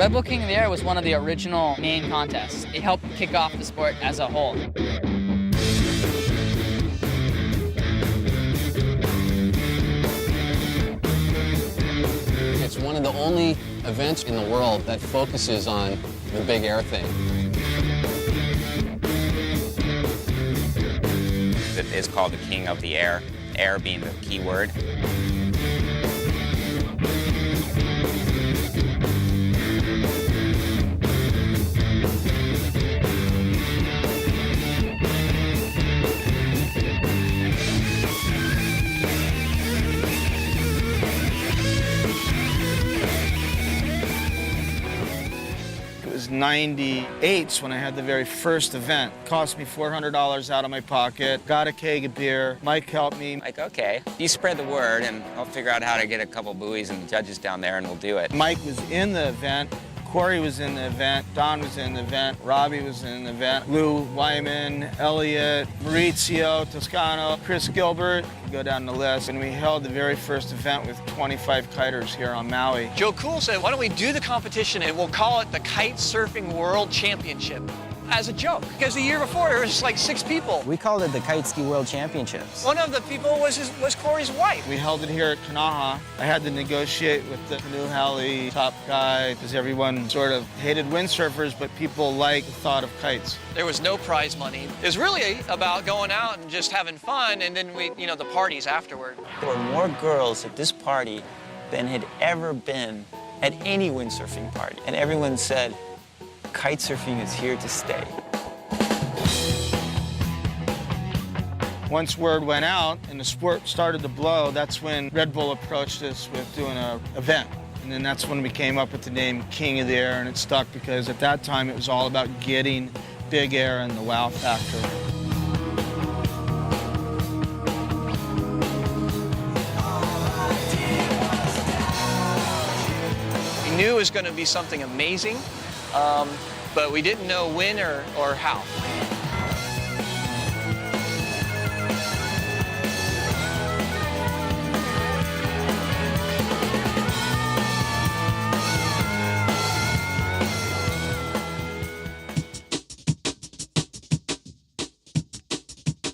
Red Bull King of the Air was one of the original main contests. It helped kick off the sport as a whole. It's one of the only events in the world that focuses on the big air thing. It is called the King of the Air, air being the key word. It was 98 when I had the very first event. Cost me $400 out of my pocket. Got a keg of beer. Mike helped me. Like, okay, you spread the word and I'll figure out how to get a couple buoys and judges down there and we'll do it. Mike was in the event. Corey was in the event, Don was in the event, Robbie was in the event, Lou Wyman, Elliot, Maurizio, Toscano, Chris Gilbert, go down the list. And we held the very first event with 25 kiters here on Maui. Joe Cool said, why don't we do the competition and we'll call it the Kitesurfing World Championship as a joke. Because the year before, there was just like 6 people. We called it the Kite Ski World Championships. One of the people was Corey's wife. We held it here at Kanaha. I had to negotiate with the canoe heli top guy because everyone sort of hated windsurfers, but people liked the thought of kites. There was no prize money. It was really about going out and just having fun, and then the parties afterward. There were more girls at this party than had ever been at any windsurfing party. And everyone said, kitesurfing is here to stay. Once word went out and the sport started to blow, that's when Red Bull approached us with doing an event. And then that's when we came up with the name King of the Air, and it stuck because at that time it was all about getting big air and the wow factor. We knew it was going to be something amazing, but we didn't know when or how.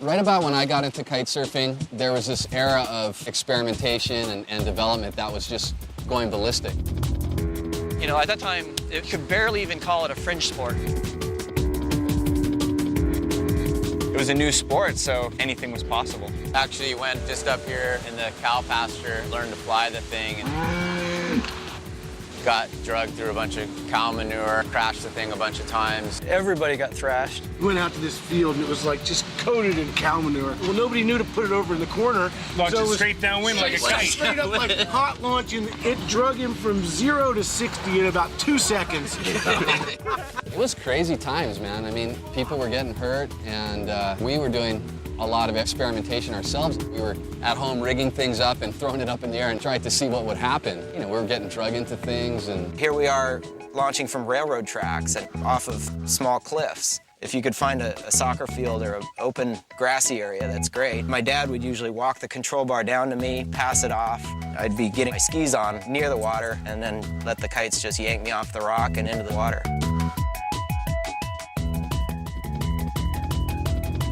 Right about when I got into kite surfing, there was this era of experimentation and development that was just going ballistic. At that time, you could barely even call it a fringe sport. It was a new sport, so anything was possible. Actually went just up here in the cow pasture, learned to fly the thing, and got drugged through a bunch of cow manure, crashed the thing a bunch of times. Everybody got thrashed. We went out to this field and it was like just coated in cow manure. Well, nobody knew to put it over in the corner. Launched it straight downwind like a kite. Straight up like hot launching. It drug him from 0 to 60 in about 2 seconds. It was crazy times, man. I mean, people were getting hurt, and we were doing a lot of experimentation ourselves. We were at home rigging things up and throwing it up in the air and trying to see what would happen. We were getting drug into things, and Here we are launching from railroad tracks and off of small cliffs. If you could find a soccer field or an open grassy area, that's great. My dad would usually walk the control bar down to me, pass it off. I'd be getting my skis on near the water and then let the kites just yank me off the rock and into the water.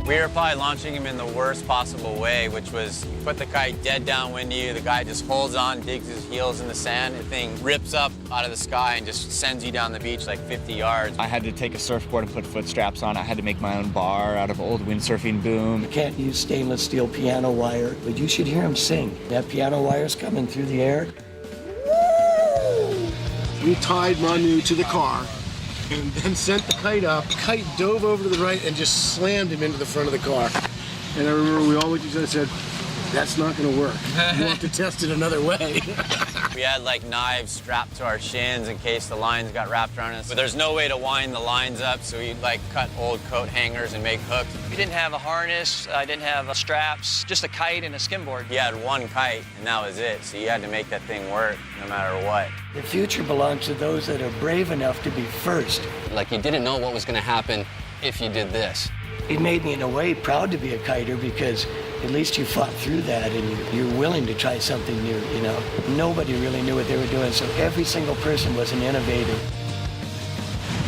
We were probably launching him in the worst possible way, which was you put the kite dead downwind to you, the guy just holds on, digs his heels in the sand, the thing rips up out of the sky and just sends you down the beach like 50 yards. I had to take a surfboard and put foot straps on. I had to make my own bar out of old windsurfing boom. You can't use stainless steel piano wire, but you should hear him sing. That piano wire's coming through the air. We tied Manu to the car and then sent the kite up. The kite dove over to the right and just slammed him into the front of the car. And I remember we all looked at each other and said, that's not going to work. We'll have to test it another way. We had like knives strapped to our shins in case the lines got wrapped around us. But there's no way to wind the lines up, so we'd like cut old coat hangers and make hooks. We didn't have a harness, I didn't have straps, just a kite and a skimboard. You had one kite, and that was it. So you had to make that thing work no matter what. The future belongs to those that are brave enough to be first. like you didn't know what was going to happen if you did this. It made me, in a way, proud to be a kiter because at least you fought through that and you're willing to try something new, you know. Nobody really knew what they were doing, so every single person was an innovator.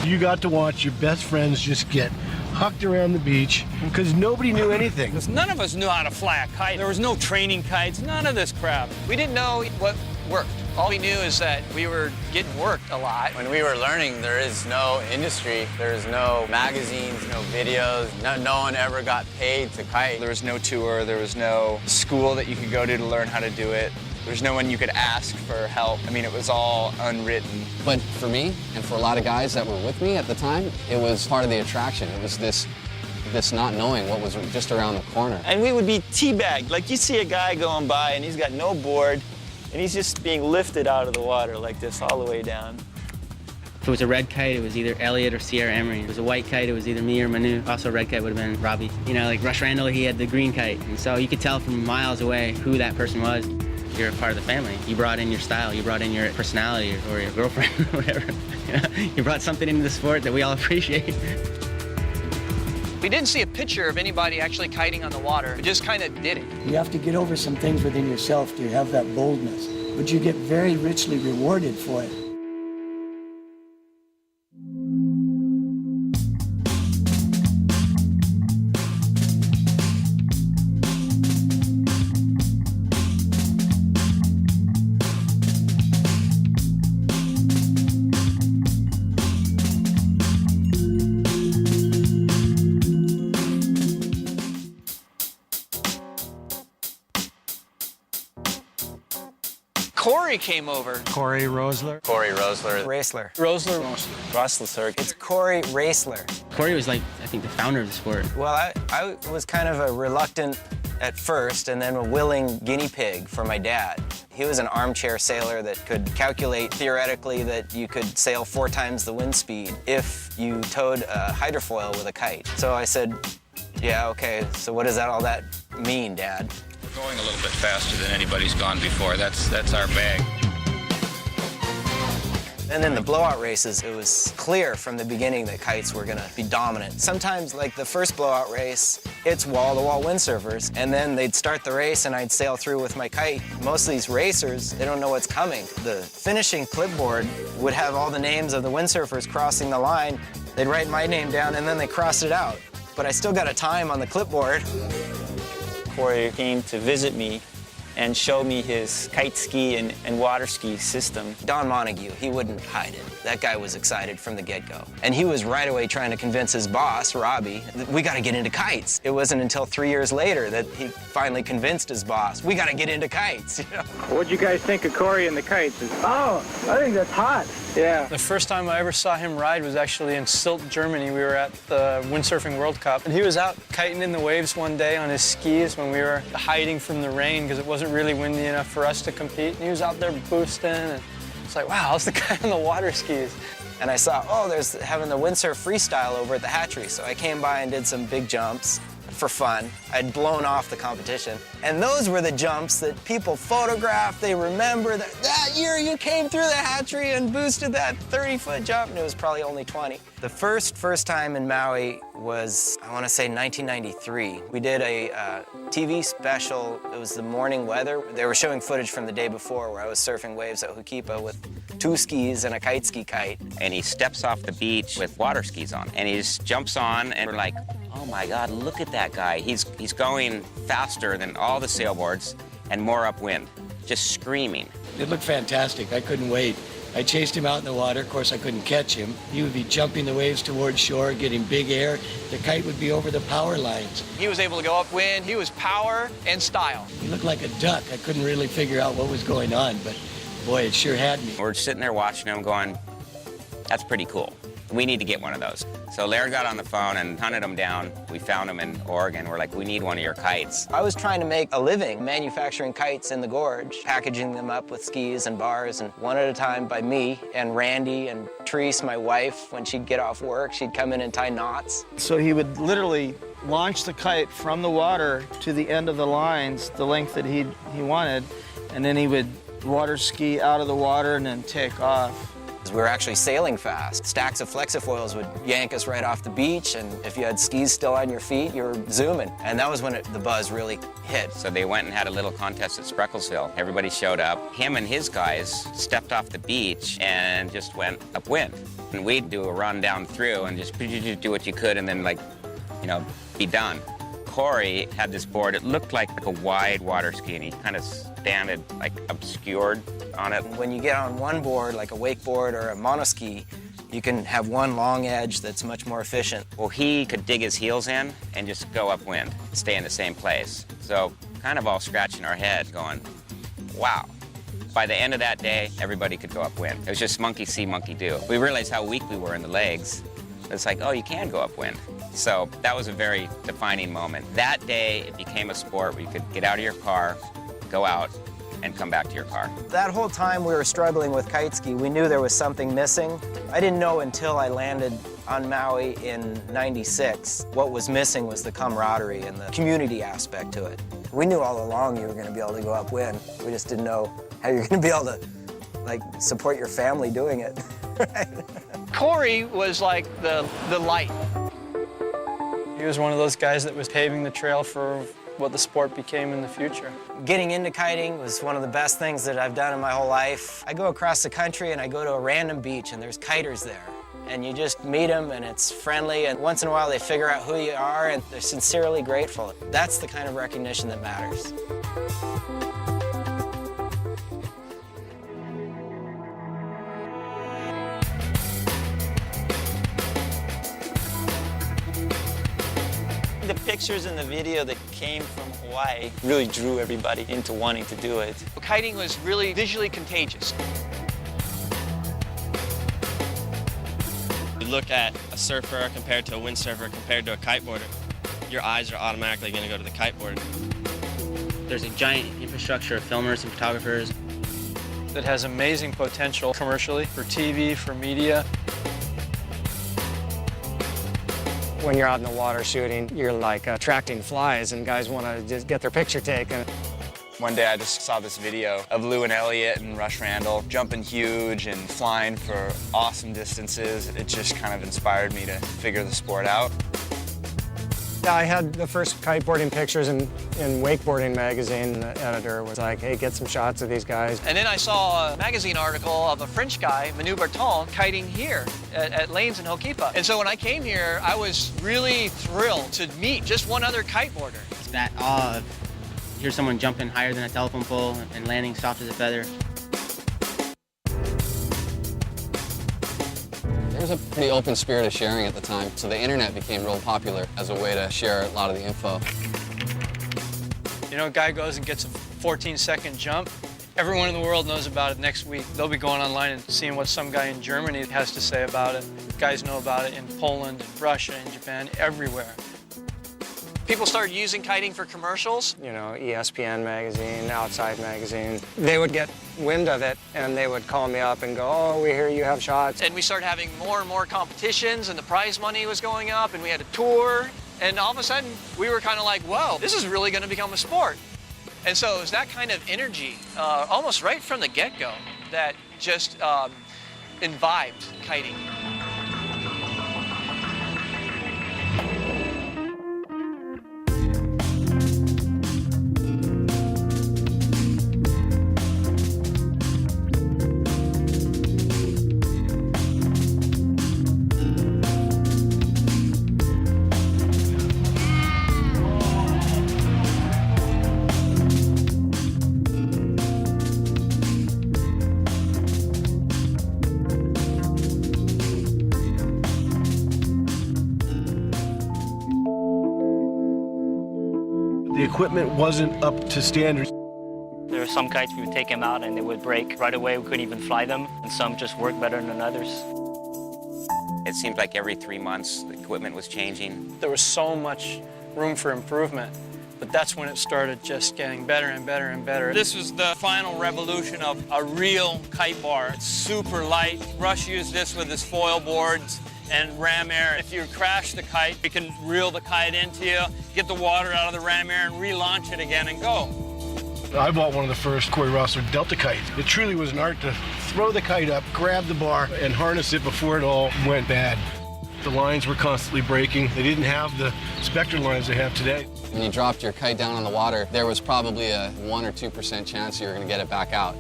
you got to watch your best friends just get hucked around the beach because nobody knew anything. None of us knew how to fly a kite. There was no training kites, none of this crap. We didn't know what worked. All we knew is that we were getting worked a lot. When we were learning, there is no industry, there's no magazines, no videos, no one ever got paid to kite. There was no tour, there was no school that you could go to learn how to do it. There was no one you could ask for help. I mean, it was all unwritten. But for me, and for a lot of guys that were with me at the time, it was part of the attraction. It was this not knowing what was just around the corner. And we would be teabagged. Like, you see a guy going by and he's got no board, and he's just being lifted out of the water like this all the way down. If it was a red kite, it was either Elliot or Sierra Emery. If it was a white kite, it was either me or Manu. Also a red kite would have been Robbie. You know, like Rush Randall, he had the green kite. And so you could tell from miles away who that person was. You're a part of the family. You brought in your style, you brought in your personality or your girlfriend or whatever. You brought something into the sport that we all appreciate. We didn't see a picture of anybody actually kiting on the water. We just kind of did it. You have to get over some things within yourself to have that boldness, but you get very richly rewarded for it. Corey came over. Corey Rosler. Corey Rosler. Raceler. Rosler. It's Corey Raceler. Corey was like, I think, the founder of the sport. Well, I was kind of a reluctant at first and then a willing guinea pig for my dad. He was an armchair sailor that could calculate theoretically that you could sail 4 times the wind speed if you towed a hydrofoil with a kite. So I said, yeah, okay, so what does all that mean, Dad? We're going a little bit faster than anybody's gone before. That's our bag. And then the blowout races, it was clear from the beginning that kites were gonna be dominant. Sometimes, like the first blowout race, it's wall-to-wall windsurfers, and then they'd start the race and I'd sail through with my kite. Most of these racers, they don't know what's coming. The finishing clipboard would have all the names of the windsurfers crossing the line. They'd write my name down and then they crossed it out. But I still got a time on the clipboard. Corey came to visit me and show me his kite ski and water ski system. Don Montague, he wouldn't hide it. That guy was excited from the get-go. And he was right away trying to convince his boss, Robbie, that we gotta get into kites. It wasn't until 3 years later that he finally convinced his boss, we gotta get into kites. You know? What'd you guys think of Corey and the kites? Oh, I think that's hot. Yeah. The first time I ever saw him ride was actually in Silt, Germany. We were at the Windsurfing World Cup, and he was out kiting in the waves one day on his skis when we were hiding from the rain because it wasn't really windy enough for us to compete. And he was out there boosting, and it's like, wow, that's the guy on the water skis. And I saw, oh, there's having the windsurf freestyle over at the hatchery. So I came by and did some big jumps for fun. I'd blown off the competition. And those were the jumps that people photographed. They remember that year you came through the hatchery and boosted that 30-foot jump, and it was probably only 20. The first time in Maui was, I want to say, 1993. We did a TV special. It was the morning weather. They were showing footage from the day before where I was surfing waves at Hukipa with 2 skis and a kite ski kite. And he steps off the beach with water skis on. And he just jumps on, and we're like, oh my God, look at that guy. He's going faster than all the sailboards and more upwind, just screaming. It looked fantastic. I couldn't wait. I chased him out in the water. Of course, I couldn't catch him. He would be jumping the waves towards shore, getting big air. The kite would be over the power lines. He was able to go upwind. He was power and style. He looked like a duck. I couldn't really figure out what was going on, but boy, it sure had me. We're sitting there watching him going, that's pretty cool. We need to get one of those. So Laird got on the phone and hunted him down. We found him in Oregon. We're like, we need one of your kites. I was trying to make a living manufacturing kites in the gorge, packaging them up with skis and bars, and one at a time by me and Randy and Therese, my wife. When she'd get off work, she'd come in and tie knots. So he would literally launch the kite from the water to the end of the lines, the length that he wanted, and then he would water ski out of the water and then take off. We were actually sailing fast. Stacks of flexifoils would yank us right off the beach, and if you had skis still on your feet, you were zooming. And that was when the buzz really hit. So they went and had a little contest at Sprecklesville. Everybody showed up. Him and his guys stepped off the beach and just went upwind. And we'd do a run down through and just do what you could and then, like, you know, be done. Corey had this board. It looked like a wide water ski, and he kind of standed, like, obscured on it. When you get on one board, like a wakeboard or a monoski, you can have one long edge that's much more efficient. Well, he could dig his heels in and just go upwind, stay in the same place. So kind of all scratching our head going, wow. By the end of that day, everybody could go upwind. It was just monkey see, monkey do. We realized how weak we were in the legs. It's like, oh, you can go upwind. So that was a very defining moment. That day, it became a sport where you could get out of your car, go out, and come back to your car. That whole time we were struggling with kite ski, we knew there was something missing. I didn't know until I landed on Maui in '96. What was missing was the camaraderie and the community aspect to it. We knew all along you were going to be able to go upwind. We just didn't know how you're going to be able to, like, support your family doing it. Right? Corey was like the light. He was one of those guys that was paving the trail for what the sport became in the future. Getting into kiting was one of the best things that I've done in my whole life. I go across the country and I go to a random beach and there's kiters there. And you just meet them and it's friendly, and once in a while they figure out who you are and they're sincerely grateful. That's the kind of recognition that matters. The pictures and the video that came from Hawaii really drew everybody into wanting to do it. Kiting was really visually contagious. You look at a surfer compared to a windsurfer compared to a kiteboarder, your eyes are automatically going to go to the kiteboard. There's a giant infrastructure of filmers and photographers that has amazing potential commercially, for TV, for media. When you're out in the water shooting, you're like attracting flies, and guys want to just get their picture taken. One day I just saw this video of Lou and Elliot and Rush Randall jumping huge and flying for awesome distances. It just kind of inspired me to figure the sport out. I had the first kiteboarding pictures in Wakeboarding magazine, and the editor was like, hey, get some shots of these guys. And then I saw a magazine article of a French guy, Manu Berton, kiting here at Lanes in Hokipa. And so when I came here, I was really thrilled to meet just one other kiteboarder. It's that awe of hear someone jumping higher than a telephone pole and landing soft as a feather. There was a pretty open spirit of sharing at the time, so the internet became real popular as a way to share a lot of the info. You know, a guy goes and gets a 14-second jump. Everyone in the world knows about it next week. They'll be going online and seeing what some guy in Germany has to say about it. Guys know about it in Poland, in Russia, in Japan, everywhere. People started using kiting for commercials. You know, ESPN magazine, Outside magazine. They would get wind of it, and they would call me up and go, oh, we hear you have shots. And we started having more and more competitions, and the prize money was going up, and we had a tour. And all of a sudden, we were kind of like, whoa, this is really going to become a sport. And so it was that kind of energy, almost right from the get-go, that just imbibed kiting. The equipment wasn't up to standard. There were some kites we would take them out and they would break right away. We couldn't even fly them, and some just worked better than others. It seemed like every 3 months the equipment was changing. There was so much room for improvement, but that's when it started just getting better and better and better. This was the final revolution of a real kite bar. It's super light. Rush used this with his foil boards and ram air. If you crash the kite, you can reel the kite into you, get the water out of the ram air and relaunch it again and go. I bought one of the first Corey Rossler Delta kites. It truly was an art to throw the kite up, grab the bar, and harness it before it all went bad. The lines were constantly breaking. They didn't have the Spectre lines they have today. When you dropped your kite down on the water, there was probably a 1 or 2% chance you were going to get it back out.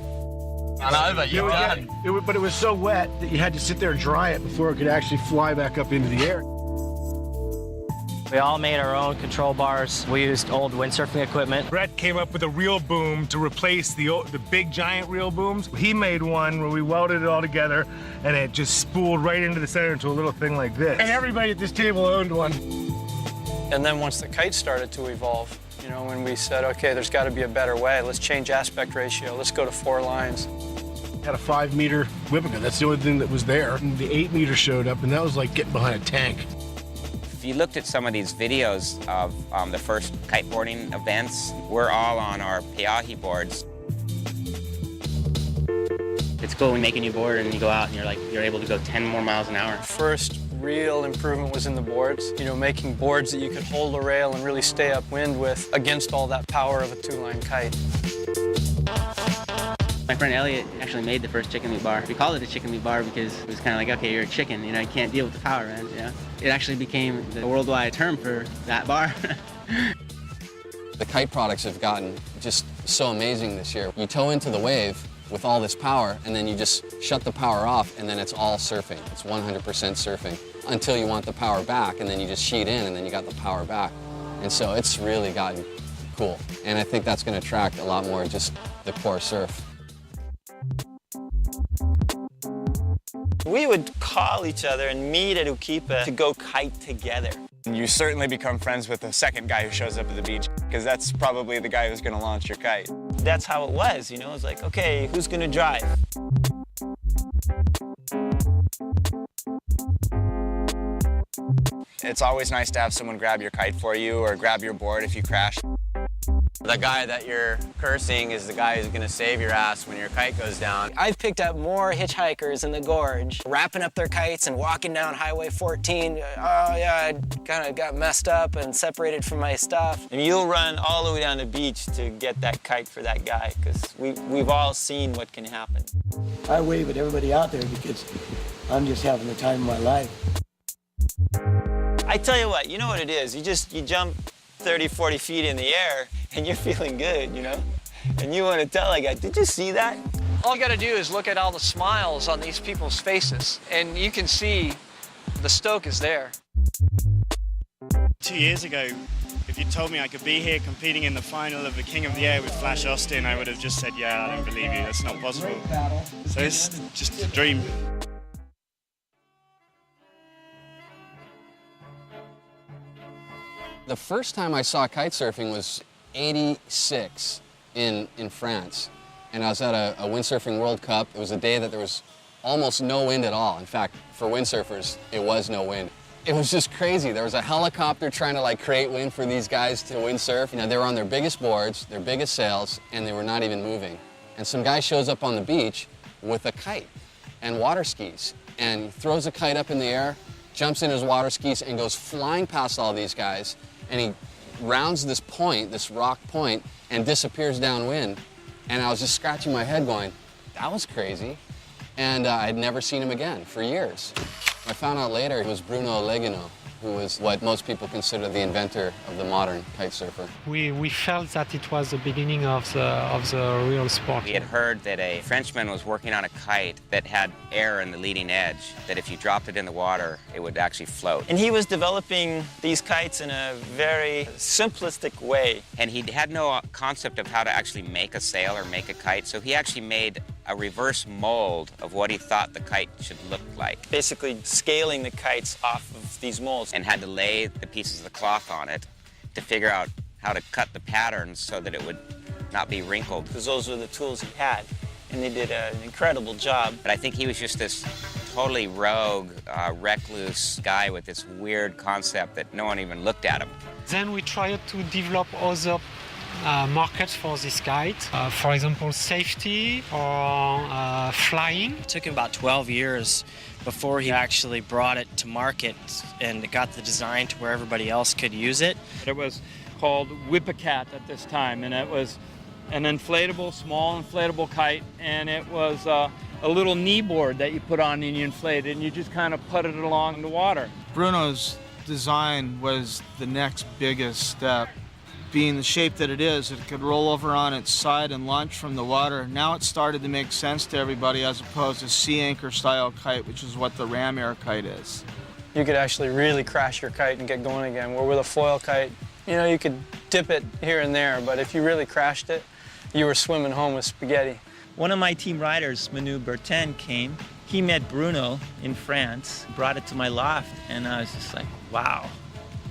I know, but you're done. But it was so wet that you had to sit there and dry it before it could actually fly back up into the air. We all made our own control bars. We used old windsurfing equipment. Brett came up with a reel boom to replace the big giant reel booms. He made one where we welded it all together and it just spooled right into the center into a little thing like this. And everybody at this table owned one. And then once the kite started to evolve, you know, when we said, okay, there's got to be a better way. Let's change aspect ratio. Let's go to 4 lines. Had a 5-meter whippica. That's the only thing that was there. And the 8-meter showed up, and that was like getting behind a tank. If you looked at some of these videos of the first kiteboarding events, we're all on our Peahi boards. It's cool when you make a new board and you go out and you're able to go 10 more miles an hour. First real improvement was in the boards. You know, making boards that you could hold a rail and really stay upwind with against all that power of a 2-line kite. My friend Elliot actually made the first chicken meat bar. We called it a chicken meat bar because it was kind of like, okay, you're a chicken, you know, you can't deal with the power, man, you know. It actually became the worldwide term for that bar. The kite products have gotten just so amazing this year. You tow into the wave with all this power, and then you just shut the power off, and then it's all surfing. It's 100% surfing until you want the power back, and then you just sheet in, and then you got the power back. And so it's really gotten cool. And I think that's going to attract a lot more just the core surf. We would call each other and meet at Ukipa to go kite together. You certainly become friends with the second guy who shows up at the beach, because that's probably the guy who's going to launch your kite. That's how it was, you know? It's like, okay, who's going to drive? It's always nice to have someone grab your kite for you or grab your board if you crash. The guy that you're cursing is the guy who's gonna save your ass when your kite goes down. I've picked up more hitchhikers in the gorge, wrapping up their kites and walking down Highway 14. Oh yeah, I kind of got messed up and separated from my stuff. And you'll run all the way down the beach to get that kite for that guy, because we've all seen what can happen. I wave at everybody out there because I'm just having the time of my life. I tell you what, you know what it is? You jump 30, 40 feet in the air, and you're feeling good, you know? And you want to tell a guy, did you see that? All you got to do is look at all the smiles on these people's faces, and you can see the stoke is there. 2 years ago, if you told me I could be here competing in the final of the King of the Air with Flash Austin, I would have just said, yeah, I don't believe you, that's not possible. So it's just a dream. The first time I saw kite surfing was '86 in France. And I was at a windsurfing World Cup. It was a day that there was almost no wind at all. In fact, for windsurfers, it was no wind. It was just crazy. There was a helicopter trying to create wind for these guys to windsurf. You know, they were on their biggest boards, their biggest sails, and they were not even moving. And some guy shows up on the beach with a kite and water skis, and he throws a kite up in the air, jumps in his water skis, and goes flying past all these guys. And he rounds this point, this rock point, and disappears downwind. And I was just scratching my head going, that was crazy. And I'd never seen him again for years. I found out later it was Bruno Legino, who was what most people consider the inventor of the modern kite surfer. We felt that it was the beginning of the real sport. We had heard that a Frenchman was working on a kite that had air in the leading edge, that if you dropped it in the water, it would actually float. And he was developing these kites in a very simplistic way. And he had no concept of how to actually make a sail or make a kite, so he actually made a reverse mold of what he thought the kite should look like. Basically scaling the kites off of these molds. And had to lay the pieces of the cloth on it to figure out how to cut the patterns so that it would not be wrinkled. Because those were the tools he had, and they did an incredible job. But I think he was just this totally rogue, recluse guy with this weird concept that no one even looked at him. Then we tried to develop other markets for this kite, for example, safety or flying. It took him about 12 years before he actually brought it to market and got the design to where everybody else could use it. It was called Whippicat at this time, and it was an inflatable, small inflatable kite, and it was a little knee board that you put on and you inflate it, and you just kind of putted it along the water. Bruno's design was the next biggest step. Being the shape that it is, it could roll over on its side and launch from the water. Now it started to make sense to everybody as opposed to sea anchor style kite, which is what the ram air kite is. You could actually really crash your kite and get going again, where with a foil kite, you know, you could dip it here and there, but if you really crashed it, you were swimming home with spaghetti. One of my team riders, Manu Bertin, came. He met Bruno in France, brought it to my loft, and I was just like, wow,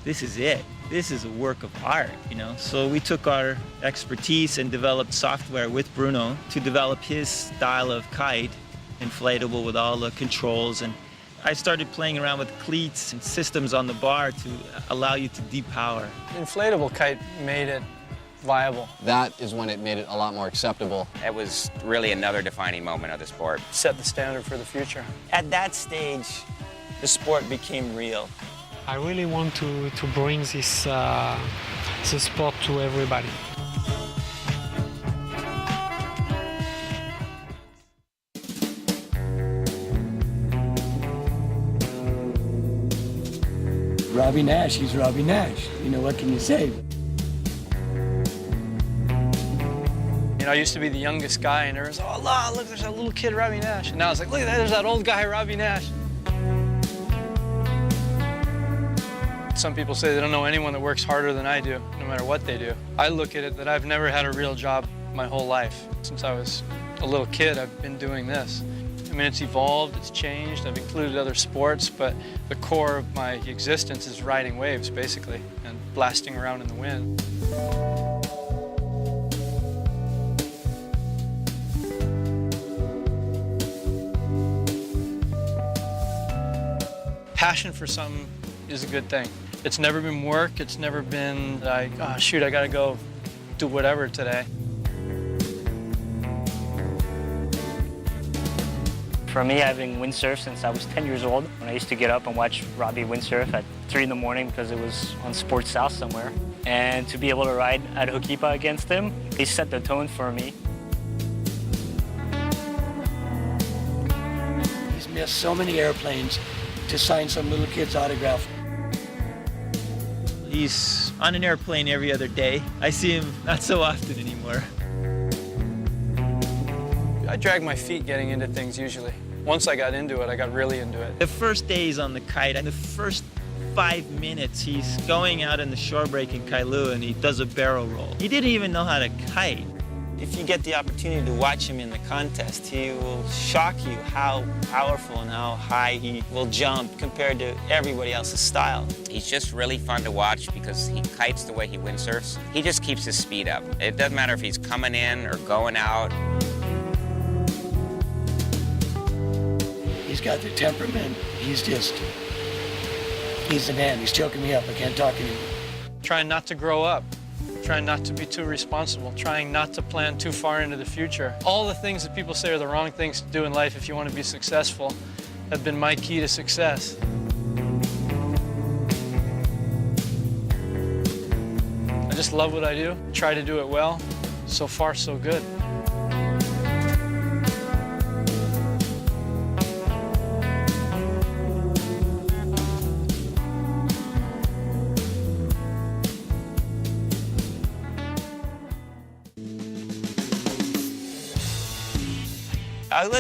this is it. This is a work of art, you know? So we took our expertise and developed software with Bruno to develop his style of kite, inflatable with all the controls. And I started playing around with cleats and systems on the bar to allow you to depower. Inflatable kite made it viable. That is when it made it a lot more acceptable. It was really another defining moment of the sport. Set the standard for the future. At that stage, the sport became real. I really want to bring this sport to everybody. Robbie Nash, he's Robbie Nash. You know, what can you say? You know, I used to be the youngest guy, and there was, oh, look, there's that little kid, Robbie Nash. And now it's like, look at that, there's that old guy, Robbie Nash. Some people say they don't know anyone that works harder than I do, no matter what they do. I look at it that I've never had a real job my whole life. Since I was a little kid, I've been doing this. I mean, it's evolved, it's changed, I've included other sports, but the core of my existence is riding waves, basically, and blasting around in the wind. Passion for something is a good thing. It's never been work, it's never been like, oh shoot, I gotta go do whatever today. For me, I've been windsurf since I was 10 years old. When I used to get up and watch Robbie windsurf at 3 in the morning because it was on Sports South somewhere. And to be able to ride at Hokipa against him, he set the tone for me. He's missed so many airplanes to sign some little kid's autograph. He's on an airplane every other day. I see him not so often anymore. I drag my feet getting into things usually. Once I got into it, I got really into it. The first days on the kite, and the first 5 minutes, he's going out in the shore break in Kailua and he does a barrel roll. He didn't even know how to kite. If you get the opportunity to watch him in the contest, he will shock you how powerful and how high he will jump compared to everybody else's style. He's just really fun to watch because he kites the way he windsurfs. He just keeps his speed up. It doesn't matter if he's coming in or going out. He's got the temperament. He's the man. He's choking me up. I can't talk anymore. Trying not to grow up. Trying not to be too responsible, trying not to plan too far into the future. All the things that people say are the wrong things to do in life if you want to be successful have been my key to success. I just love what I do, try to do it well. So far, so good.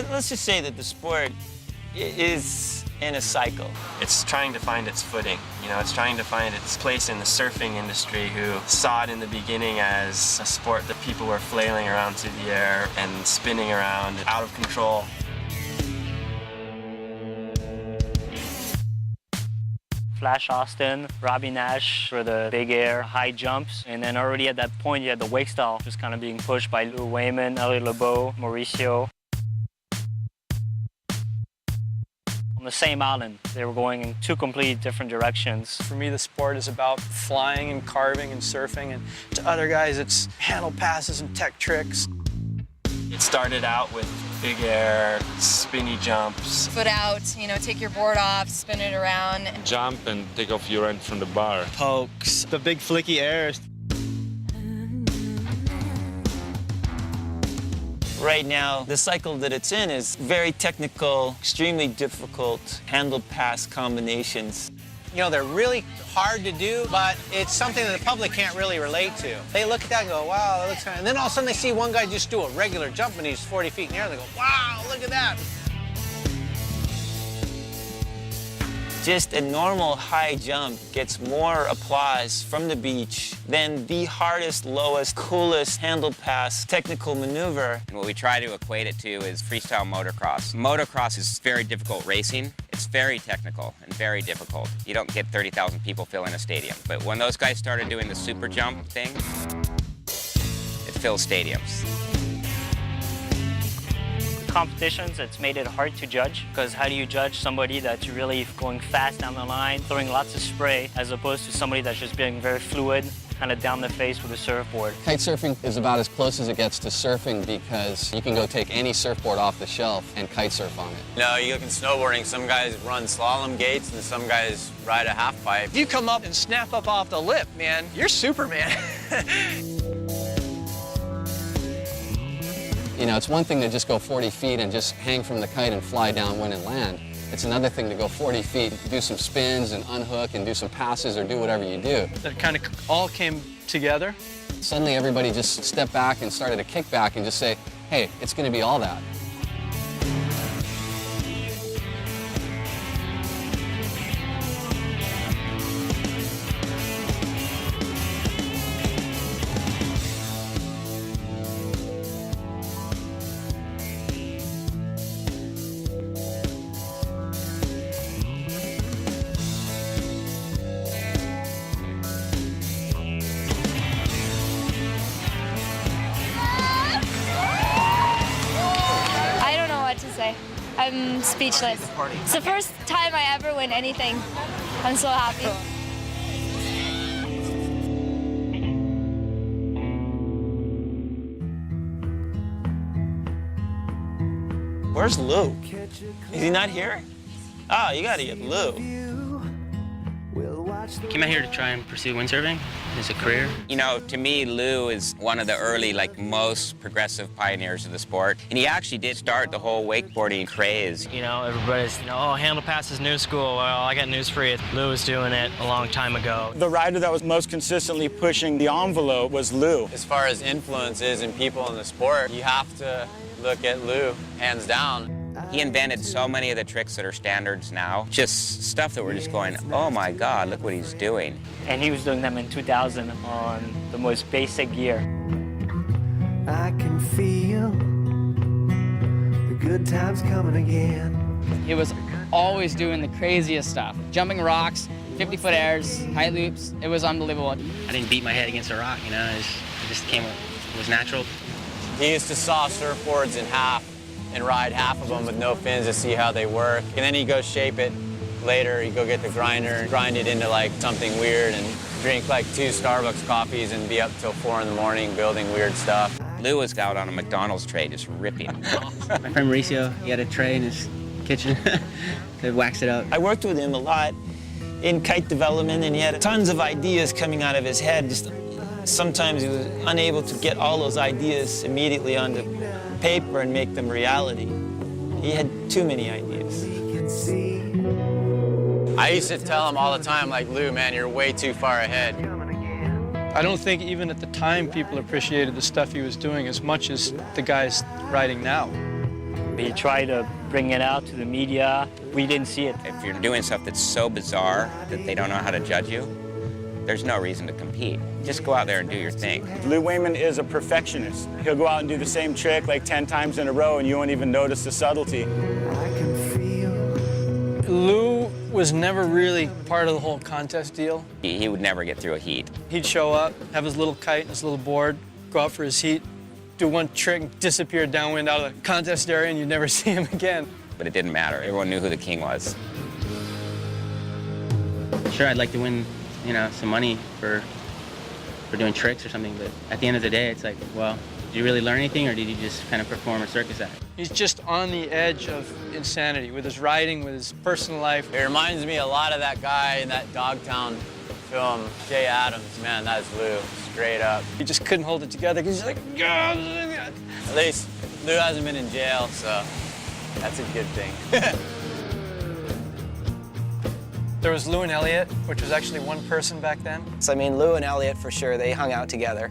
Let's just say that the sport is in a cycle. It's trying to find its footing. You know, it's trying to find its place in the surfing industry, who saw it in the beginning as a sport that people were flailing around through the air and spinning around out of control. Flash Austin, Robbie Nash for the big air, high jumps. And then already at that point, you had the wake style just kind of being pushed by Lou Wayman, Elliot LeBeau, Mauricio. On the same island, they were going in two completely different directions. For me, the sport is about flying and carving and surfing, and to other guys, it's handle passes and tech tricks. It started out with big air, spinny jumps. Foot out, you know, take your board off, spin it around. Jump and take off your end from the bar. Pokes, the big flicky airs. Right now, the cycle that it's in is very technical, extremely difficult handle-pass combinations. You know, they're really hard to do, but it's something that the public can't really relate to. They look at that and go, wow, that looks kind of... And then all of a sudden they see one guy just do a regular jump and he's 40 feet in the air, and they go, wow, look at that. Just a normal high jump gets more applause from the beach than the hardest, lowest, coolest handle pass technical maneuver. And what we try to equate it to is freestyle motocross. Motocross is very difficult racing. It's very technical and very difficult. You don't get 30,000 people filling a stadium. But when those guys started doing the super jump thing, it fills stadiums. Competitions, it's made it hard to judge, because how do you judge somebody that's really going fast down the line, throwing lots of spray, as opposed to somebody that's just being very fluid, kind of down the face with a surfboard? Kitesurfing is about as close as it gets to surfing because you can go take any surfboard off the shelf and kite surf on it. No, you look in snowboarding, some guys run slalom gates and some guys ride a half pipe. You come up and snap up off the lip, man. You're Superman. You know, it's one thing to just go 40 feet and just hang from the kite and fly downwind and land. It's another thing to go 40 feet, do some spins and unhook and do some passes or do whatever you do. That kind of all came together. Suddenly everybody just stepped back and started to kick back and just say, hey, it's going to be all that. I'm speechless. It's the first time I ever win anything. I'm so happy. Where's Lou? Is he not here? Oh, you gotta get Lou. I came out here to try and pursue windsurfing as a career. You know, to me, Lou is one of the early, most progressive pioneers of the sport. And he actually did start the whole wakeboarding craze. You know, everybody's, oh, handle pass is new school. Well, I got news for you. Lou was doing it a long time ago. The rider that was most consistently pushing the envelope was Lou. As far as influences and people in the sport, you have to look at Lou, hands down. He invented so many of the tricks that are standards now. Just stuff that we're just going, oh my God, look what he's doing. And he was doing them in 2000 on the most basic gear. I can feel the good times coming again. He was always doing the craziest stuff. Jumping rocks, 50-foot airs, high loops. It was unbelievable. I didn't beat my head against a rock, you know, it just came, it was natural. He used to saw surfboards in half and ride half of them with no fins to see how they work. And then he'd go shape it later. He'd go get the grinder and grind it into something weird and drink 2 Starbucks coffees and be up till 4 in the morning building weird stuff. Lou was out on a McDonald's tray just ripping. My friend Mauricio, he had a tray in his kitchen to wax it up. I worked with him a lot in kite development, and he had tons of ideas coming out of his head. Just sometimes he was unable to get all those ideas immediately onto paper and make them reality. He had too many ideas. I used to tell him all the time, Lou, man, you're way too far ahead. I don't think even at the time people appreciated the stuff he was doing as much as the guys riding now. He tried to bring it out to the media. We didn't see it. If you're doing stuff that's so bizarre that they don't know how to judge you, there's no reason to compete. Just go out there and do your thing. Lou Wayman is a perfectionist. He'll go out and do the same trick 10 times in a row and you won't even notice the subtlety. Lou was never really part of the whole contest deal. He would never get through a heat. He'd show up, have his little kite and his little board, go out for his heat, do one trick, disappear downwind out of the contest area, and you'd never see him again. But it didn't matter. Everyone knew who the king was. Sure, I'd like to win, some money for doing tricks or something, but at the end of the day, it's well, did you really learn anything, or did you just kind of perform a circus act? He's just on the edge of insanity with his riding, with his personal life. It reminds me a lot of that guy in that Dogtown film, Jay Adams. Man, that's Lou, straight up. He just couldn't hold it together because he's like, God. At least Lou hasn't been in jail, so that's a good thing. There was Lou and Elliot, which was actually one person back then. So I mean, Lou and Elliot for sure, they hung out together.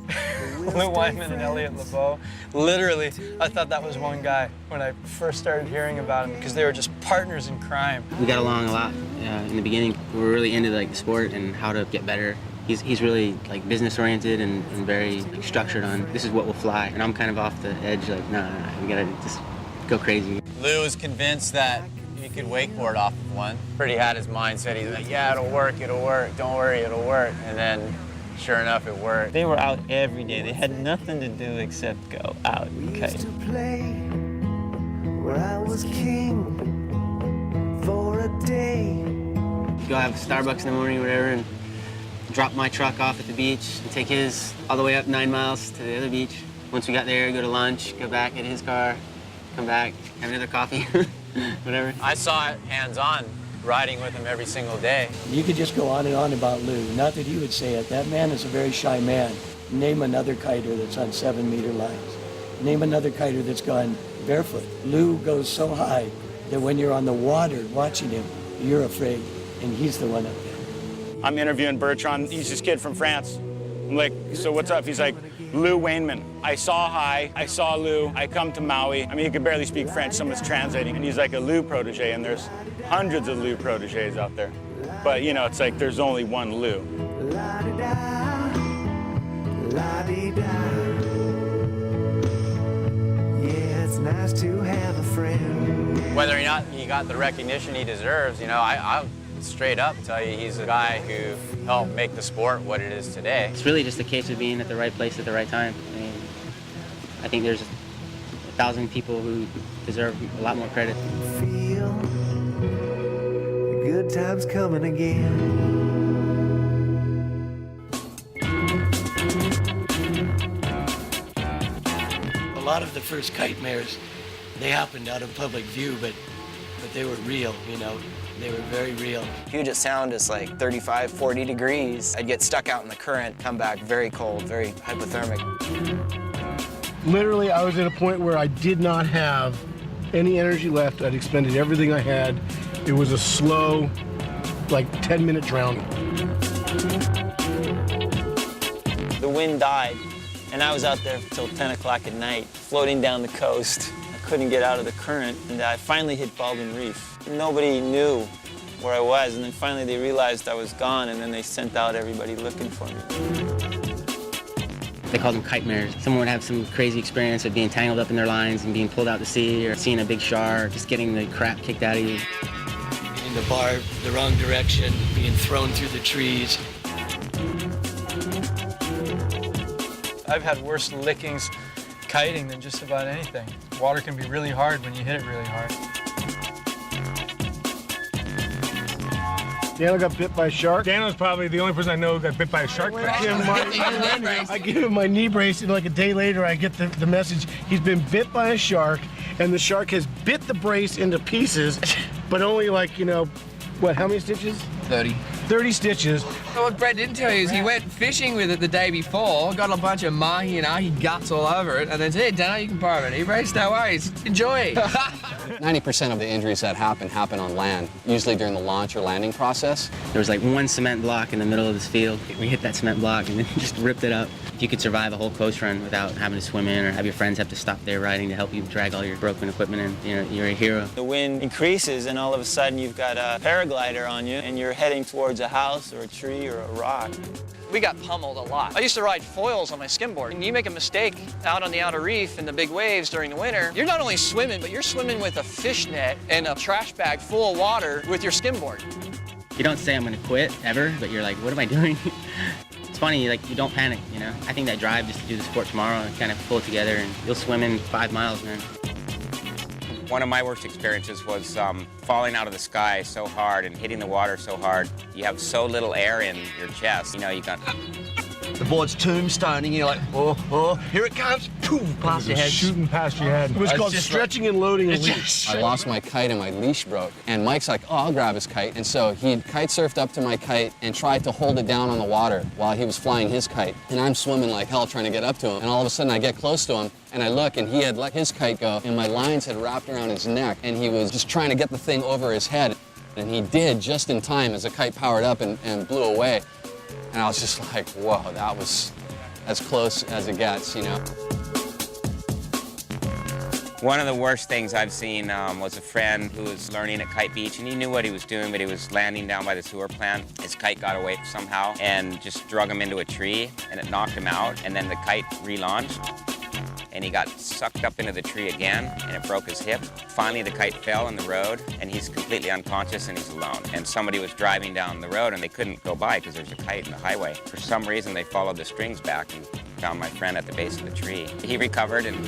Lou Wyman and Elliot LeBeau. Literally, I thought that was one guy when I first started hearing about him because they were just partners in crime. We got along a lot in the beginning. We were really into like the sport and how to get better. He's really like business oriented and very like, structured on this is what will fly. And I'm kind of off the edge, like nah, we gotta just go crazy. Lou was convinced that he could wakeboard off of one. Pretty had his mindset. He's like, yeah, it'll work. Don't worry, it'll work. And then, sure enough, it worked. They were out every day. They had nothing to do except go out and kite. Where I was king for a day. Go have Starbucks in the morning or whatever and drop my truck off at the beach and take his all the way up 9 miles to the other beach. Once we got there, go to lunch, go back, get his car, come back, have another coffee, whatever. I saw it hands-on, riding with him every single day. You could just go on and on about Lou. Not that he would say it. That man is a very shy man. Name another kiter that's on 7-meter lines. Name another kiter that's gone barefoot. Lou goes so high that when you're on the water watching him, you're afraid, and he's the one up there. I'm interviewing Bertrand. He's this kid from France. I'm like, so what's up? He's like, Lou Wainman. I saw Hai, I saw Lou, I come to Maui. I mean, he could barely speak French, someone's translating, and he's like a Lou protege, and there's hundreds of Lou proteges out there. But, you know, it's like there's only one Lou. La-di-da, la-di-da. Yeah, it's nice to have a friend. Whether or not he got the recognition he deserves, you know, I'll straight up tell you he's a guy who helped make the sport what it is today. It's really just a case of being at the right place at the right time. I mean, I think there's 1,000 people who deserve a lot more credit. Feel the good times coming again. A lot of the first kite mares, they happened out of public view, but they were real, you know. They were very real. Puget Sound is like 35, 40 degrees. I'd get stuck out in the current, come back very cold, very hypothermic. Literally, I was at a point where I did not have any energy left. I'd expended everything I had. It was a slow, like 10-minute drowning. The wind died, and I was out there till 10 o'clock at night, floating down the coast. I couldn't get out of the current, and I finally hit Baldwin Reef. Nobody knew where I was, and then finally they realized I was gone, and then they sent out everybody looking for me. They called them kite mares. Someone would have some crazy experience of being tangled up in their lines and being pulled out to sea, or seeing a big shark, just getting the crap kicked out of you. In the bar, the wrong direction, being thrown through the trees. I've had worse lickings kiting than just about anything. Water can be really hard when you hit it really hard. Daniel got bit by a shark. Daniel's probably the only person I know who got bit by a shark. I give him my knee brace, and like a day later, I get the message, he's been bit by a shark, and the shark has bit the brace into pieces, but only like, you know, what, how many stitches? 30. 30 stitches. So what Brett didn't tell you is he went fishing with it the day before, got a bunch of mahi and ahi guts all over it, and then said, hey, Dano, you can borrow it. He raced, no worries, enjoy. 90% of the injuries that happen on land, usually during the launch or landing process. There was like one cement block in the middle of this field. We hit that cement block and then just ripped it up. If you could survive a whole coast run without having to swim in or have your friends have to stop their riding to help you drag all your broken equipment in, you know, you're a hero. The wind increases, and all of a sudden you've got a paraglider on you, and you're heading towards a house or a tree or a rock. We got pummeled a lot. I used to ride foils on my skimboard. And you make a mistake out on the outer reef in the big waves during the winter, you're not only swimming, but you're swimming with a fish net and a trash bag full of water with your skimboard. You don't say I'm gonna quit ever, but you're like, what am I doing? It's funny, like, you don't panic, you know? I think that drive just to do the sport tomorrow and kind of pull it together, and you'll swim in 5 miles, man. One of my worst experiences was falling out of the sky so hard and hitting the water so hard. You have so little air in your chest. You know, you got the board's tombstoning, you're like, oh, here it comes, poof, past your head. Shooting past your head. It was called stretching and loading a leash. I lost my kite and my leash broke. And Mike's like, oh, I'll grab his kite. And so he kite surfed up to my kite and tried to hold it down on the water while he was flying his kite. And I'm swimming like hell trying to get up to him. And all of a sudden I get close to him and I look and he had let his kite go and my lines had wrapped around his neck and he was just trying to get the thing over his head. And he did just in time as the kite powered up and blew away. And I was just like, whoa, that was as close as it gets, you know. One of the worst things I've seen was a friend who was learning at Kite Beach, and he knew what he was doing, but he was landing down by the sewer plant. His kite got away somehow and just drug him into a tree, and it knocked him out, and then the kite relaunched, and he got sucked up into the tree again, and it broke his hip. Finally, the kite fell in the road, and he's completely unconscious, and he's alone. And somebody was driving down the road, and they couldn't go by because there's a kite in the highway. For some reason, they followed the strings back and found my friend at the base of the tree. He recovered and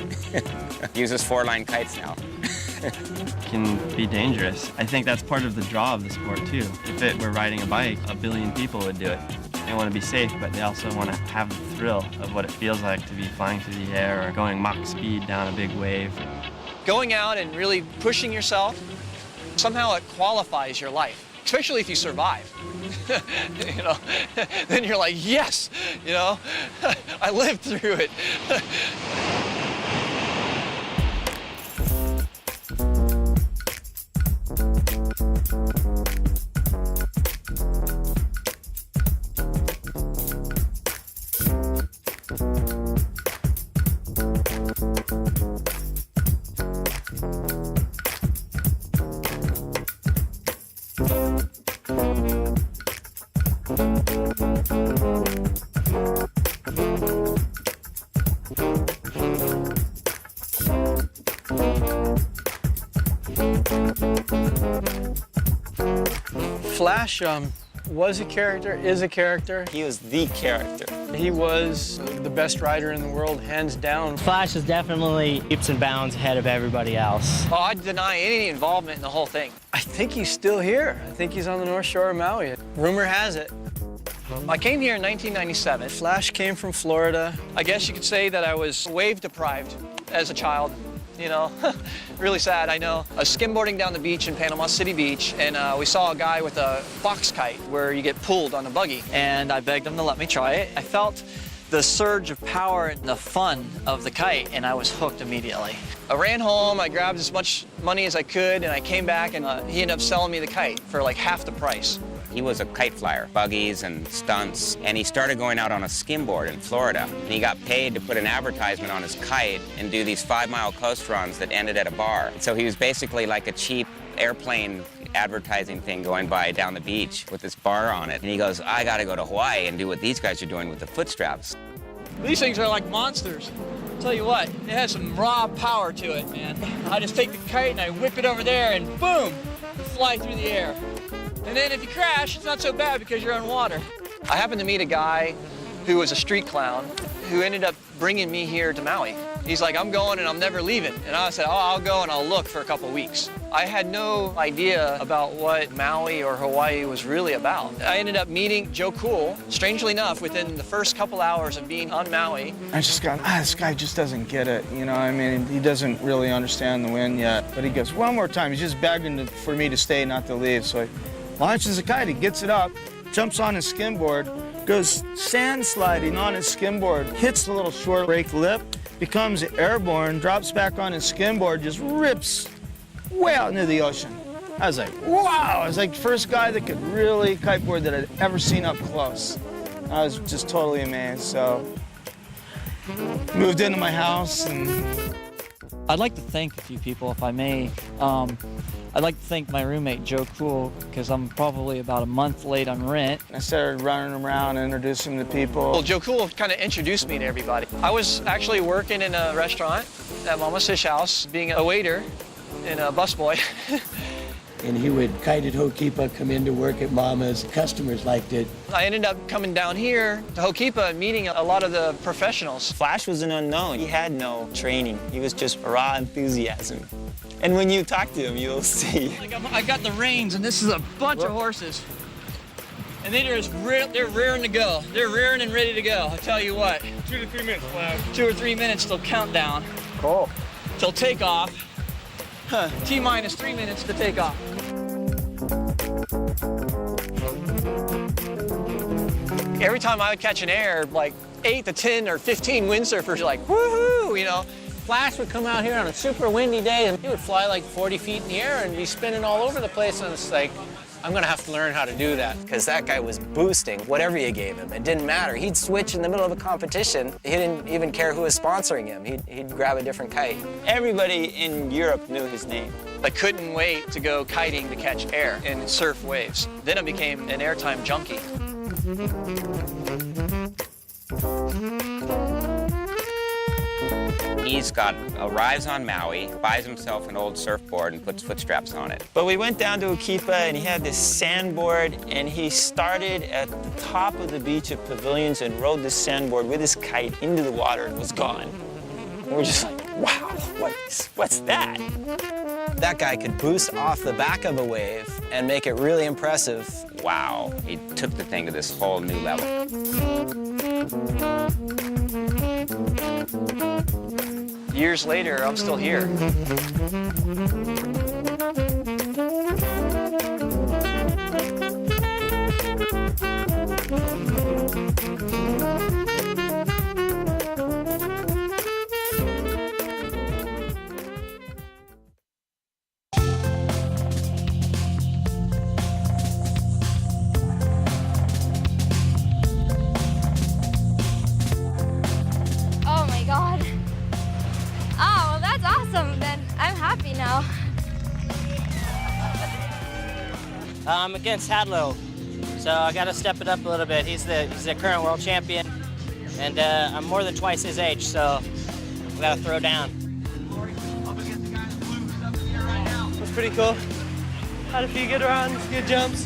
uses 4-line kites now. Can be dangerous. I think that's part of the draw of the sport too. If it were riding a bike, 1 billion people would do it. They want to be safe, but they also want to have the thrill of what it feels like to be flying through the air or going Mach speed down a big wave. Going out and really pushing yourself, somehow it qualifies your life, especially if you survive. You know, then you're like, yes, you know, I lived through it. Flash was a character, is a character. He was the character. He was the best rider in the world, hands down. Flash is definitely leaps and bounds ahead of everybody else. Oh, I deny any involvement in the whole thing. I think he's still here. I think he's on the North Shore of Maui. Rumor has it. I came here in 1997. Flash came from Florida. I guess you could say that I was wave deprived as a child. You know, really sad, I know. I was skimboarding down the beach in Panama City Beach, and we saw a guy with a box kite where you get pulled on a buggy. And I begged him to let me try it. I felt the surge of power and the fun of the kite, and I was hooked immediately. I ran home, I grabbed as much money as I could, and I came back, and he ended up selling me the kite for like half the price. He was a kite flyer, buggies and stunts, and he started going out on a skimboard in Florida. And he got paid to put an advertisement on his kite and do these 5-mile coast runs that ended at a bar. So he was basically like a cheap airplane advertising thing going by down the beach with this bar on it. And he goes, I gotta go to Hawaii and do what these guys are doing with the foot straps. These things are like monsters. I'll tell you what, it has some raw power to it, man. I just take the kite and I whip it over there and boom, fly through the air. And then if you crash, it's not so bad because you're on water. I happened to meet a guy who was a street clown who ended up bringing me here to Maui. He's like, I'm going and I'm never leaving. And I said, oh, I'll go and I'll look for a couple weeks. I had no idea about what Maui or Hawaii was really about. I ended up meeting Joe Cool, strangely enough, within the first couple hours of being on Maui. I just got, this guy just doesn't get it, you know, I mean, he doesn't really understand the wind yet. But he goes, one more time, he's just begging for me to stay, not to leave. So he launches the kite, he gets it up, jumps on his skimboard, goes sand sliding on his skimboard, hits the little short break lip, becomes airborne, drops back on his skimboard, just rips way out into the ocean. I was like, wow! I was like the first guy that could really kiteboard that I'd ever seen up close. I was just totally amazed, so moved into my house and... I'd like to thank a few people, if I may. I'd like to thank my roommate, Joe Cool, because I'm probably about a month late on rent. I started running around and introducing to people. Well, Joe Cool kind of introduced me to everybody. I was actually working in a restaurant at Mama's Fish House, being a waiter and a busboy. And he would kite at Ho'okipa, come into work at Mama's. Customers liked it. I ended up coming down here to Ho'okipa and meeting a lot of the professionals. Flash was an unknown. He had no training. He was just raw enthusiasm. And when you talk to him, you'll see. Like I got the reins, and this is a bunch of horses. and they're rearing to go. They're rearing and ready to go. I tell you what. 2 to 3 minutes, Flash. 2 or 3 minutes till countdown. Cool. Till takeoff. T-minus 3 minutes to take off. Every time I would catch an air, like 8 to 10 or 15 windsurfers are like, woohoo, you know. Flash would come out here on a super windy day and he would fly like 40 feet in the air and be spinning all over the place, and it's like, I'm gonna have to learn how to do that. Because that guy was boosting whatever you gave him. It didn't matter. He'd switch in the middle of a competition. He didn't even care who was sponsoring him. He'd grab a different kite. Everybody in Europe knew his name. I couldn't wait to go kiting to catch air and surf waves. Then I became an airtime junkie. He's arrives on Maui, buys himself an old surfboard and puts foot straps on it. But we went down to Ukipa and he had this sandboard and he started at the top of the beach of Pavilions and rode this sandboard with his kite into the water and was gone. And we're just like, wow, what's that? That guy could boost off the back of a wave and make it really impressive. Wow, he took the thing to this whole new level. Years later, I'm still here. Oh my God. Oh, well, that's awesome. Then I'm happy now. I'm against Hadlow, so I got to step it up a little bit. He's the current world champion, and I'm more than twice his age, so we got to throw down. It was pretty cool. Had a few good runs, good jumps.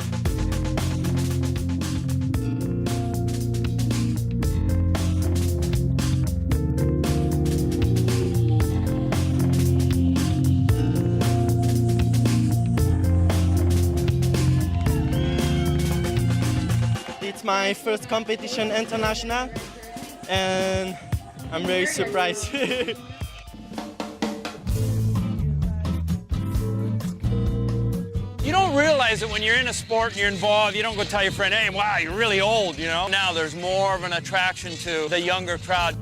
It's my first competition international, and I'm very surprised. You don't realize it when you're in a sport and you're involved. You don't go tell your friend, hey, wow, you're really old, you know? Now there's more of an attraction to the younger crowd.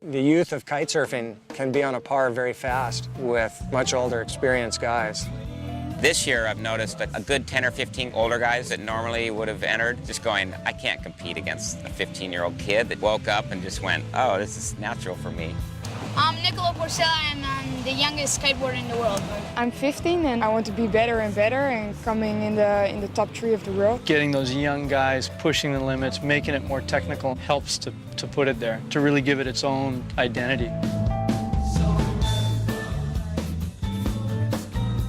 The youth of kitesurfing can be on a par very fast with much older, experienced guys. This year, I've noticed a good 10 or 15 older guys that normally would have entered just going, I can't compete against a 15-year-old kid that woke up and just went, oh, this is natural for me. I'm Nicola Porcella, and I'm the youngest skateboarder in the world. I'm 15 and I want to be better and better and coming in the top 3 of the world. Getting those young guys pushing the limits, making it more technical helps to put it there, to really give it its own identity.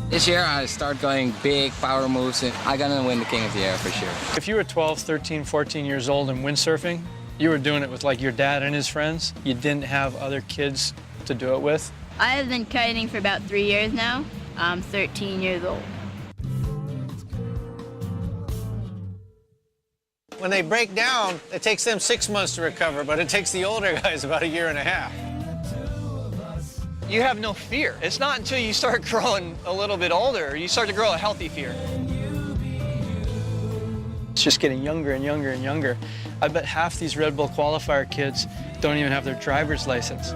This year I start going big power moves and I'm gonna win the King of the Air for sure. If you were 12, 13, 14 years old and windsurfing, you were doing it with like your dad and his friends. You didn't have other kids to do it with. I have been kiting for about 3 years now. I'm 13 years old. When they break down, it takes them 6 months to recover, but it takes the older guys about 1.5 years. You have no fear. It's not until you start growing a little bit older, you start to grow a healthy fear. It's just getting younger and younger and younger. I bet half these Red Bull qualifier kids don't even have their driver's license.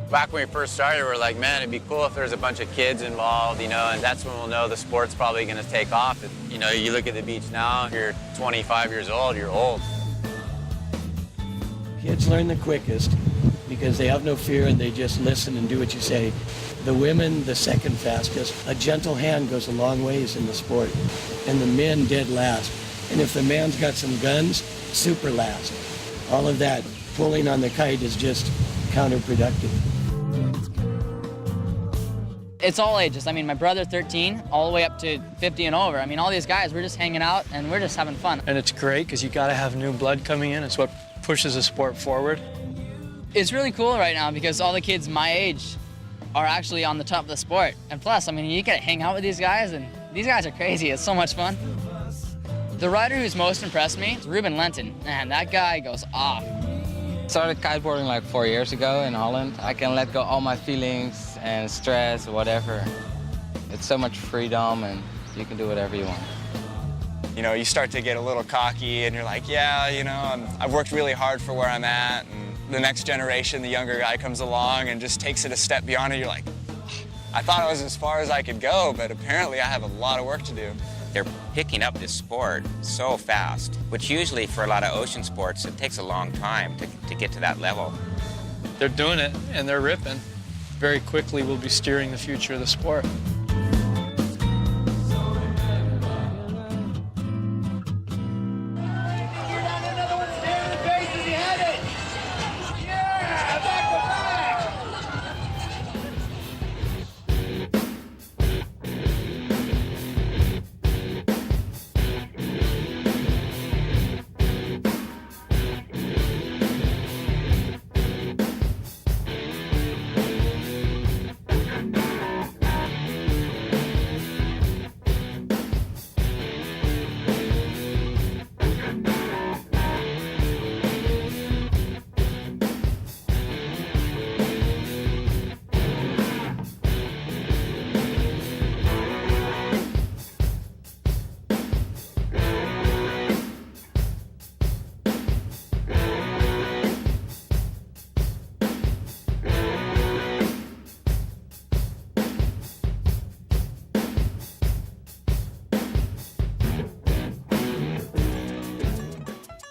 Back when we first started, we were like, man, it'd be cool if there's a bunch of kids involved, you know, and that's when we'll know the sport's probably gonna take off. You know, you look at the beach now, you're 25 years old, you're old. Kids learn the quickest because they have no fear and they just listen and do what you say. The women, the second fastest. A gentle hand goes a long ways in the sport. And the men dead last. And if the man's got some guns, super last. All of that pulling on the kite is just counterproductive. It's all ages. I mean, my brother 13, all the way up to 50 and over. I mean, all these guys, we're just hanging out and we're just having fun. And it's great because you gotta have new blood coming in. It's what pushes the sport forward. It's really cool right now because all the kids my age are actually on the top of the sport. And plus, I mean, you get to hang out with these guys and these guys are crazy. It's so much fun. The rider who's most impressed me is Ruben Lenton. Man, that guy goes off. Started kiteboarding like 4 years ago in Holland. I can let go all my feelings and stress, whatever. It's so much freedom and you can do whatever you want. You know, you start to get a little cocky and you're like, yeah, you know, I've worked really hard for where I'm at. And the next generation, the younger guy comes along and just takes it a step beyond it. You're like, I thought I was as far as I could go, but apparently I have a lot of work to do. They're picking up this sport so fast, which usually for a lot of ocean sports, it takes a long time to get to that level. They're doing it, and they're ripping. Very quickly, we'll be steering the future of the sport.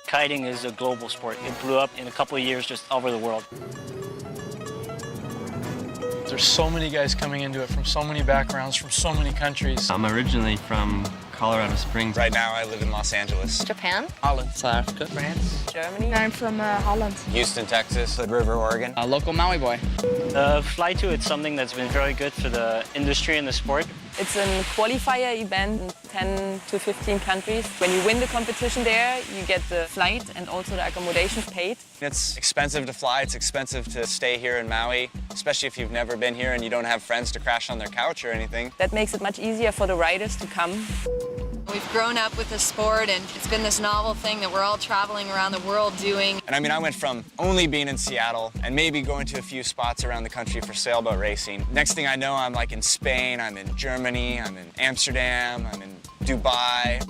Kiting is a global sport. It blew up in a couple of years just all over the world. There's so many guys coming into it from so many backgrounds, from so many countries. I'm originally from Colorado Springs. Right now I live in Los Angeles. Japan. Holland. South Africa. France. Germany. I'm from Holland. Houston, Texas. Hood River, Oregon. A local Maui boy. Fly to it's something that's been very good for the industry and the sport. It's a qualifier event in 10 to 15 countries. When you win the competition there, you get the flight and also the accommodation paid. It's expensive to fly, it's expensive to stay here in Maui, especially if you've never been here and you don't have friends to crash on their couch or anything. That makes it much easier for the riders to come. We've grown up with this sport, and it's been this novel thing that we're all traveling around the world doing. And I mean, I went from only being in Seattle and maybe going to a few spots around the country for sailboat racing. Next thing I know, I'm like in Spain, I'm in Germany, I'm in Amsterdam, I'm in Dubai.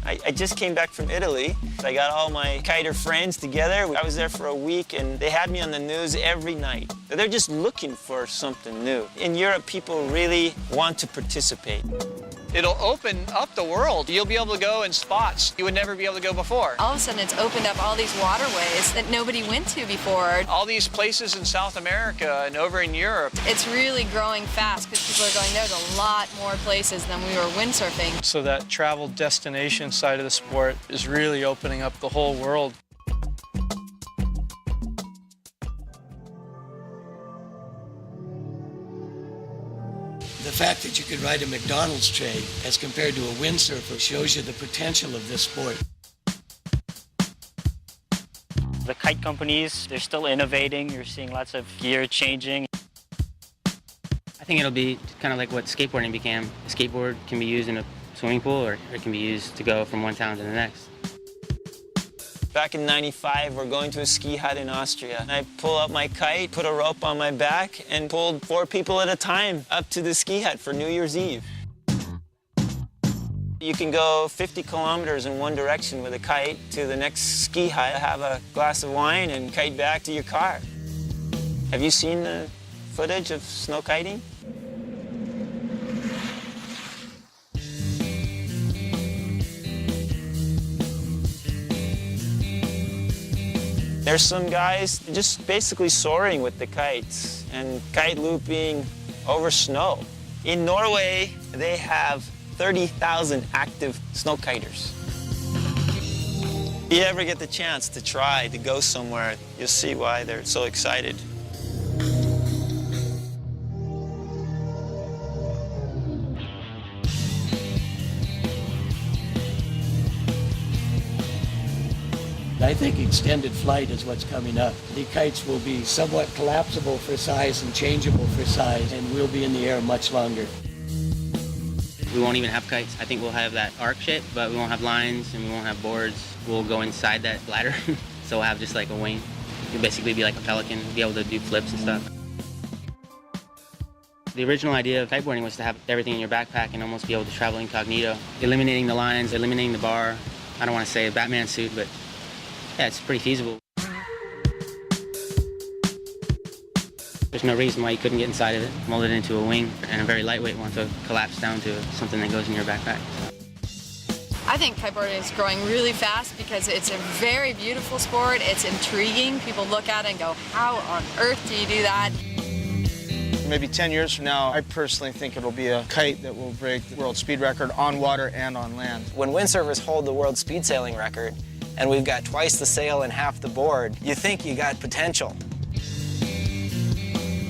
I just came back from Italy. I got all my kiter friends together. I was there for a week, and they had me on the news every night. They're just looking for something new. In Europe, people really want to participate. It'll open up the world. You'll be able to go in spots you would never be able to go before. All of a sudden, it's opened up all these waterways that nobody went to before. All these places in South America and over in Europe. It's really growing fast because people are going, there's a lot more places than we were windsurfing. So that travel destination side of the sport is really opening up the whole world. The fact that you could ride a McDonald's tray as compared to a windsurfer shows you the potential of this sport. The kite companies, they're still innovating. You're seeing lots of gear changing. I think it'll be kind of like what skateboarding became. A skateboard can be used in a swimming pool, or it can be used to go from one town to the next. Back in '95, we're going to a ski hut in Austria. I pull out my kite, put a rope on my back, and pulled 4 people at a time up to the ski hut for New Year's Eve. You can go 50 kilometers in one direction with a kite to the next ski hut, have a glass of wine, and kite back to your car. Have you seen the footage of snow kiting? There's some guys just basically soaring with the kites and kite looping over snow. In Norway, they have 30,000 active snow kiters. If you ever get the chance to try to go somewhere, you'll see why they're so excited. I think extended flight is what's coming up. The kites will be somewhat collapsible for size and changeable for size, and we'll be in the air much longer. We won't even have kites. I think we'll have that arc shape, but we won't have lines and we won't have boards. We'll go inside that bladder, so we'll have just like a wing. You'll basically be like a pelican, be able to do flips and stuff. The original idea of kiteboarding was to have everything in your backpack and almost be able to travel incognito, eliminating the lines, eliminating the bar. I don't want to say a Batman suit, but yeah, it's pretty feasible. There's no reason why you couldn't get inside of it, mold it into a wing, and a very lightweight one to collapse down to something that goes in your backpack. I think kiteboarding is growing really fast because it's a very beautiful sport. It's intriguing. People look at it and go, how on earth do you do that? Maybe 10 years from now, I personally think it'll be a kite that will break the world speed record on water and on land. When windsurfers hold the world speed sailing record, and we've got twice the sail and half the board, you think you got potential.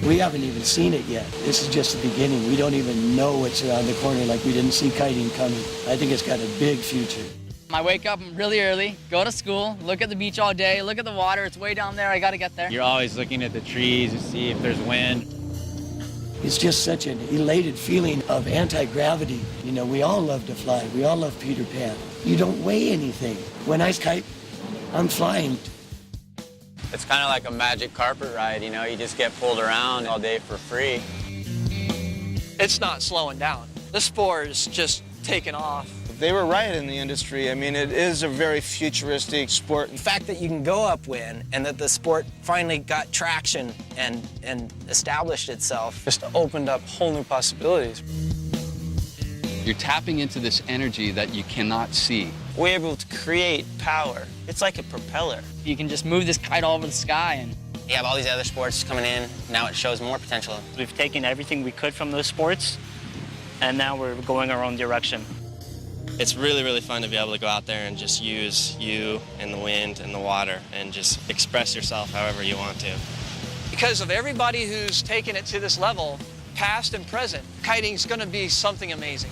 We haven't even seen it yet. This is just the beginning. We don't even know what's around the corner, like we didn't see kiting coming. I think it's got a big future. I wake up really early, go to school, look at the beach all day, look at the water, it's way down there, I gotta get there. You're always looking at the trees to see if there's wind. It's just such an elated feeling of anti-gravity. You know, we all love to fly. We all love Peter Pan. You don't weigh anything. When I kite, I'm flying. It's kind of like a magic carpet ride, you know? You just get pulled around all day for free. It's not slowing down. The sport is just taking off. They were right in the industry. I mean, it is a very futuristic sport. The fact that you can go upwind and that the sport finally got traction and established itself just opened up whole new possibilities. You're tapping into this energy that you cannot see. We're able to create power. It's like a propeller. You can just move this kite all over the sky and you have all these other sports coming in. Now it shows more potential. We've taken everything we could from those sports, and now we're going our own direction. It's really, really fun to be able to go out there and just use you and the wind and the water and just express yourself however you want to. Because of everybody who's taken it to this level, past and present, kiting's gonna be something amazing.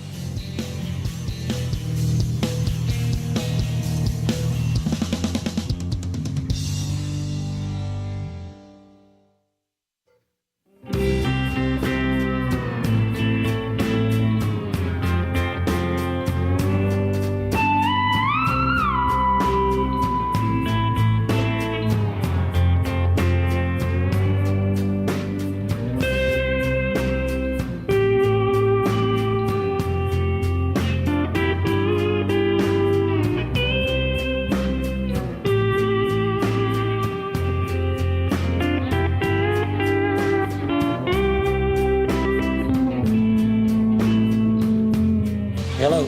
Hello.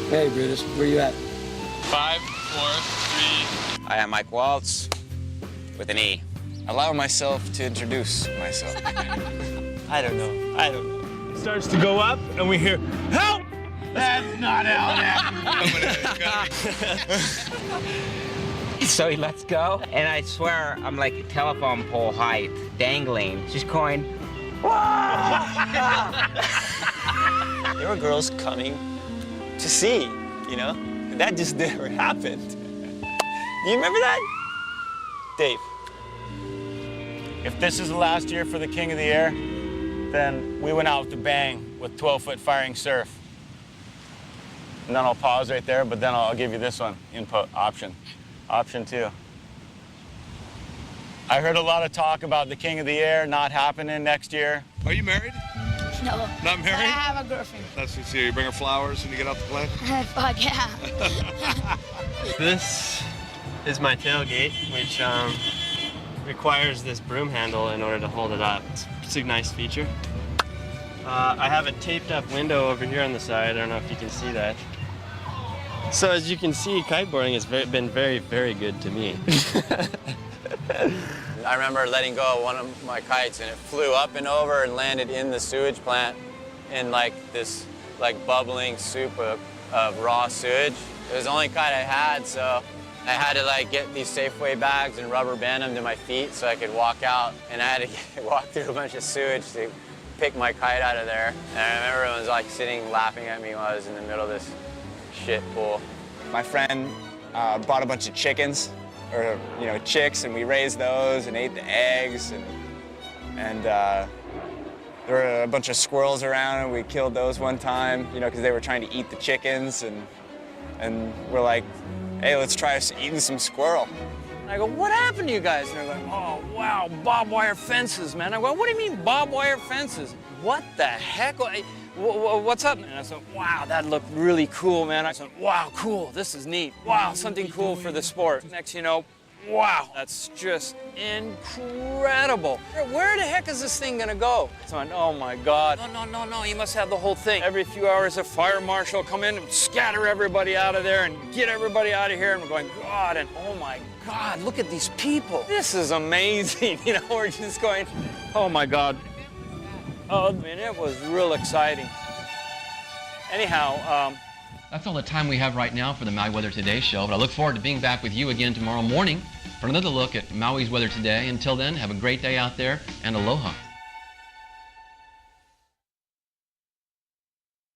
Hey, Brutus, where you at? 5, 4, 3. I am Mike Waltz with an E. Allow myself to introduce myself. I don't know. It starts to go up, and we hear, help! That's not how So he lets go, and I swear I'm like a telephone pole height, dangling, just going, There were girls coming to see, you know? That just never happened. You remember that? Dave. If this is the last year for the King of the Air, then we went out with a bang with 12-foot firing surf. And then I'll pause right there, but then I'll give you this one, input option. Option 2. I heard a lot of talk about the King of the Air not happening next year. Are you married? No. Not married? But I have a girlfriend. That's what you You bring her flowers when you get off the plane? Fuck yeah. This is my tailgate, which requires this broom handle in order to hold it up. It's a nice feature. I have a taped up window over here on the side. I don't know if you can see that. So as you can see, kiteboarding has been very, very good to me. I remember letting go of one of my kites and it flew up and over and landed in the sewage plant in like this bubbling soup of raw sewage. It was the only kite I had, so I had to like get these Safeway bags and rubber band them to my feet so I could walk out, and I had to walk through a bunch of sewage to pick my kite out of there. And I remember everyone was like sitting laughing at me while I was in the middle of this shit pool. My friend bought a bunch of chickens, or chicks, and we raised those and ate the eggs, and There were a bunch of squirrels around, and we killed those one time, you know, because they were trying to eat the chickens, and we're like, hey, let's try eating some squirrel. And I go, what happened to you guys? And they're like, oh, wow, barbed wire fences, man. I go, what do you mean barbed wire fences? What the heck? What's up? And I said, wow, that looked really cool, man. I said, wow, cool, this is neat. Wow, something cool for the sport. Next you know, wow, that's just incredible. Where the heck is this thing gonna go? So I went, oh my God. No, you must have the whole thing. Every few hours a fire marshal come in and scatter everybody out of there and get everybody out of here. And we're going, God, and oh my God, look at these people. This is amazing. You know, we're just going, oh my God. Oh, I mean, it was real exciting. Anyhow, that's all the time we have right now for the Maui Weather Today show, but I look forward to being back with you again tomorrow morning for another look at Maui's weather today. Until then, have a great day out there and aloha.